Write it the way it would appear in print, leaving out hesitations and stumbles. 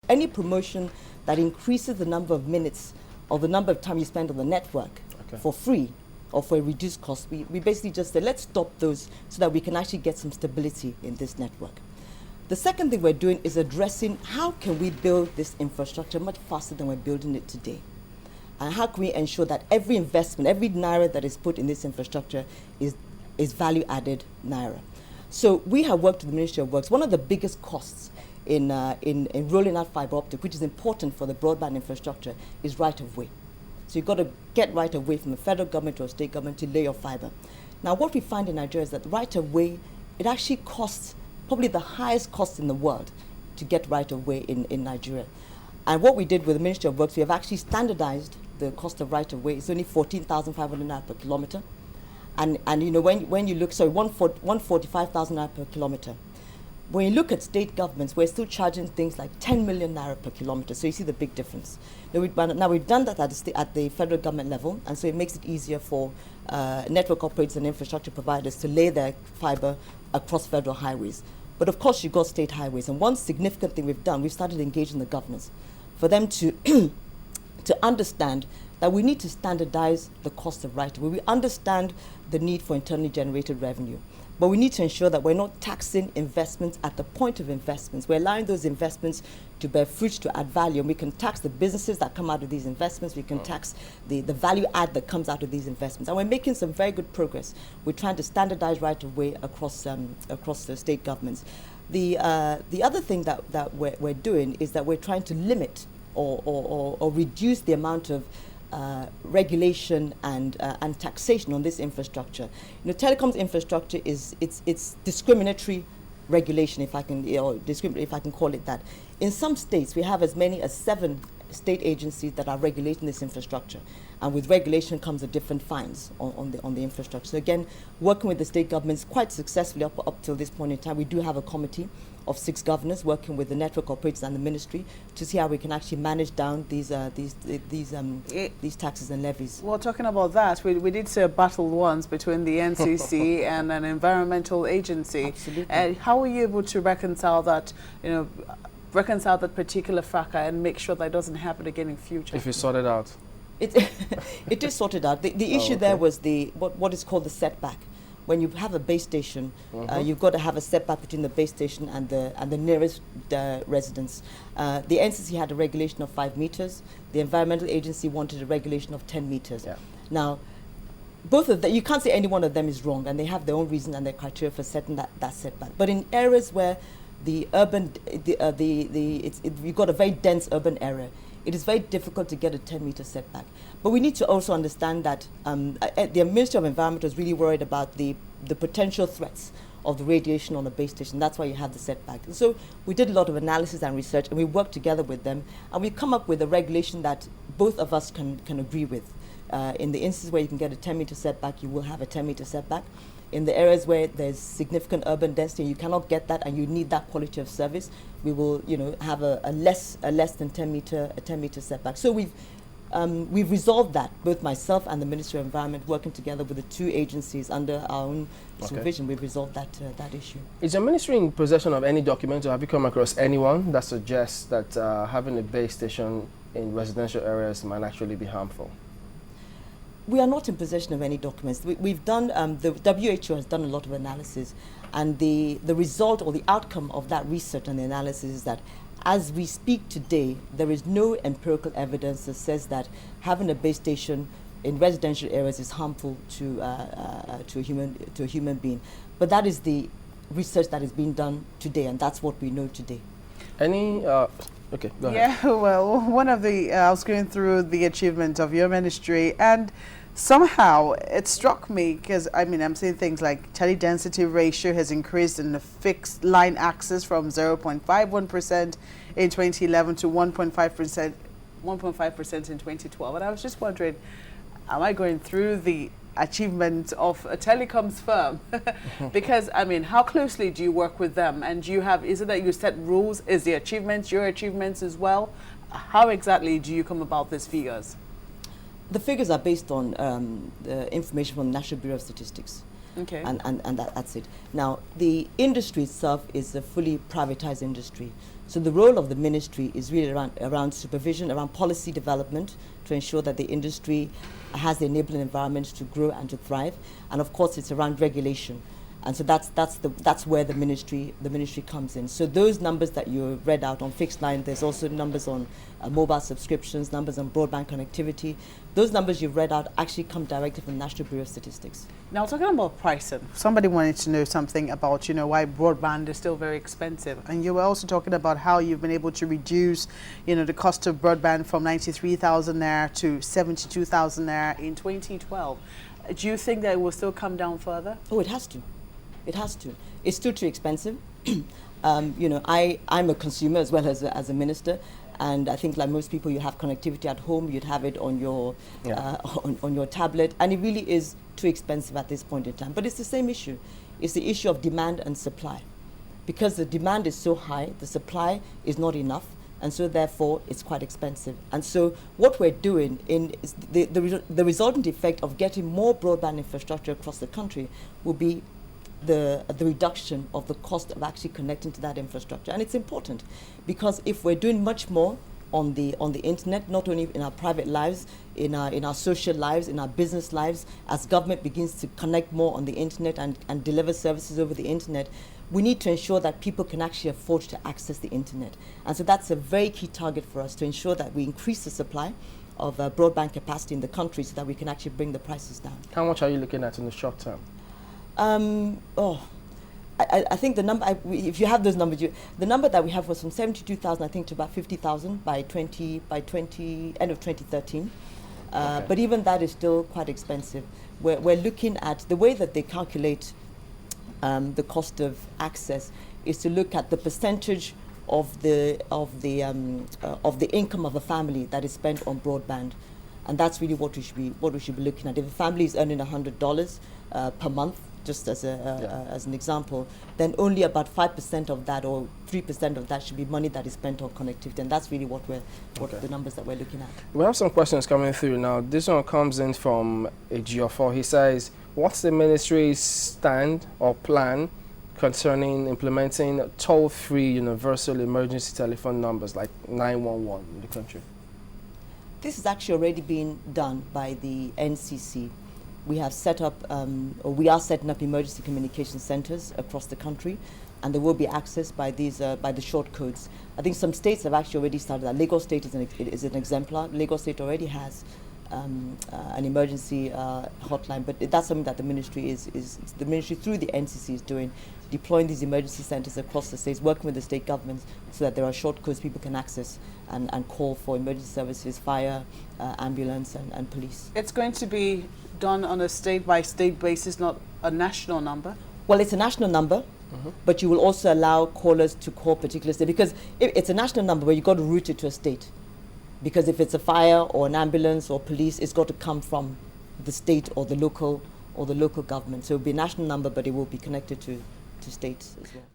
Any promotion that increases the number of minutes or the number of time you spend on the network for free or for a reduced cost, we basically just say, let's stop those so that we can actually get some stability in this network. The second thing we're doing is addressing how can we build this infrastructure much faster than we're building it today. And how can we ensure that every investment, every naira that is put in this infrastructure is value-added naira. So we have worked with the Ministry of Works. One of the biggest costs in rolling out fiber optic, which is important for the broadband infrastructure, is right-of-way. So you've got to get right-of-way from the federal government or state government to lay your fiber. Now, what we find in Nigeria is that right-of-way, it actually costs probably the highest cost in the world to get right-of-way in Nigeria. And what we did with the Ministry of Works, we have actually standardized the cost of right-of-way. It's only 14,500 naira per kilometer. And you know, when you look, sorry, 145,000 naira per kilometer. When you look at state governments, we're still charging things like 10 million naira per kilometer. So you see the big difference. Now we've done that at the federal government level, and so it makes it easier for network operators and infrastructure providers to lay their fiber across federal highways. But of course, you've got state highways. And one significant thing we've done, we've started engaging the governors for them to to understand that we need to standardize the cost of right-of-way. We understand the need for internally generated revenue, but we need to ensure that we're not taxing investments at the point of investments. We're allowing those investments to bear fruit, to add value, and we can tax the businesses that come out of these investments. We can tax the value add that comes out of these investments. And we're making some very good progress. We're trying to standardize right-of-way across the state governments. The other thing that we're doing is that we're trying to limit or reduce the amount of regulation and taxation on this infrastructure. You know, telecoms infrastructure it's discriminatory regulation, if I can call it that. In some states, we have as many as 7 state agencies that are regulating this infrastructure, and with regulation comes the different fines on the infrastructure. So again, working with the state governments quite successfully up till this point in time. We do have a committee of 6 governors working with the network operators and the ministry to see how we can actually manage down these taxes and levies. Well, talking about that, we did see a battle once between the NCC and an environmental agency. Absolutely. And how were you able to reconcile that? Reconcile that particular fracas and make sure that it doesn't happen again in future? If you sort it out. It is sorted out. The issue there was what is called the setback. When you have a base station, you've got to have a setback between the base station and the nearest residence. The NCC had a regulation of 5 meters. The environmental agency wanted a regulation of 10 meters. Yeah. Now, both of them, you can't say any one of them is wrong, and they have their own reason and their criteria for setting that setback. But in areas where the urban, you've got a very dense urban area, it is very difficult to get a 10-meter setback. But we need to also understand that the Ministry of Environment was really worried about the potential threats of the radiation on a base station. That's why you have the setback. And so we did a lot of analysis and research, and we worked together with them, and we come up with a regulation that both of us can agree with. In the instances where you can get a 10-meter setback, you will have a 10-meter setback. In the areas where there's significant urban density, you cannot get that, and you need that quality of service, we will, have a less than 10-meter setback. So we've resolved that. Both myself and the Ministry of Environment, working together with the 2 agencies under our own supervision, we've resolved that issue. Is your ministry in possession of any documents, or have you come across anyone that suggests that having a base station in residential areas might actually be harmful? We are not in possession of any documents. We've done, the WHO has done a lot of analysis, and the result or the outcome of that research and the analysis is that as we speak today, there is no empirical evidence that says that having a base station in residential areas is harmful to a human being. But that is the research that is being done today, and that's what we know today. Okay, go ahead. Yeah, well, one of the, I was going through the achievement of your ministry, and somehow it struck me, because I'm seeing things like tele-density ratio has increased in the fixed line access from 0.51% in 2011 to 1.5% in 2012. And I was just wondering, am I going through the achievement of a telecoms firm? Because how closely do you work with them, and do you have, is it that you set rules? Is the achievements your achievements as well? How exactly do you come about these figures? The figures are based on the information from the National Bureau of Statistics. Okay. And that's it. Now, the industry itself is a fully privatized industry. So the role of the ministry is really around supervision, around policy development to ensure that the industry has the enabling environment to grow and to thrive. And of course, it's around regulation. And so that's where the ministry comes in. So those numbers that you read out on fixed line, there's also numbers on mobile subscriptions, numbers on broadband connectivity. Those numbers you've read out actually come directly from the National Bureau of Statistics. Now, talking about pricing, somebody wanted to know something about, why broadband is still very expensive. And you were also talking about how you've been able to reduce, the cost of broadband from 93,000 naira to 72,000 naira in 2012. Do you think that it will still come down further? Oh, it has to. It has to. It's still too expensive. I'm a consumer as well as a minister, and I think like most people, you have connectivity at home. You'd have it on your on your tablet, and it really is too expensive at this point in time. But it's the same issue. It's the issue of demand and supply, because the demand is so high, the supply is not enough, and so therefore it's quite expensive. And so what we're doing is the resultant effect of getting more broadband infrastructure across the country will be the reduction of the cost of actually connecting to that infrastructure. And it's important because if we're doing much more on the internet, not only in our private lives, in our social lives, in our business lives, as government begins to connect more on the internet and deliver services over the internet, we need to ensure that people can actually afford to access the internet. And so that's a very key target for us, to ensure that we increase the supply of broadband capacity in the country so that we can actually bring the prices down. How much are you looking at in the short term? I think the number, if you have those numbers, the number that we have was from 72,000, I think, to about 50,000 by end of 2013. Okay. But even that is still quite expensive. We're looking at the way that they calculate the cost of access is to look at the percentage of the income of a family that is spent on broadband. And that's really what we should be looking at. If a family is earning $100 per month, just as an example, then only about 5% of that or 3% of that should be money that is spent on connectivity, and that's really what the numbers that we're looking at. We have some questions coming through now. This one comes in from Ejiofor. He says, "What's the ministry's stand or plan concerning implementing toll-free universal emergency telephone numbers like 911 in the country?" This is actually already being done by the NCC. We have set up, or we are setting up emergency communication centers across the country, and there will be access by these by the short codes. I think some states have actually already started that. Lagos State is an exemplar. Lagos State already has an emergency hotline, but that's something that the ministry the ministry through the NCC is doing, deploying these emergency centers across the states, working with the state governments so that there are short codes people can access and call for emergency services, fire, ambulance, and police. It's going to be done on a state-by-state basis, not a national number? Well, it's a national number, but you will also allow callers to call particular states, because it's a national number, but you've got to route it to a state. Because if it's a fire or an ambulance or police, it's got to come from the state or the local government. So it'll be a national number, but it will be connected to states as well.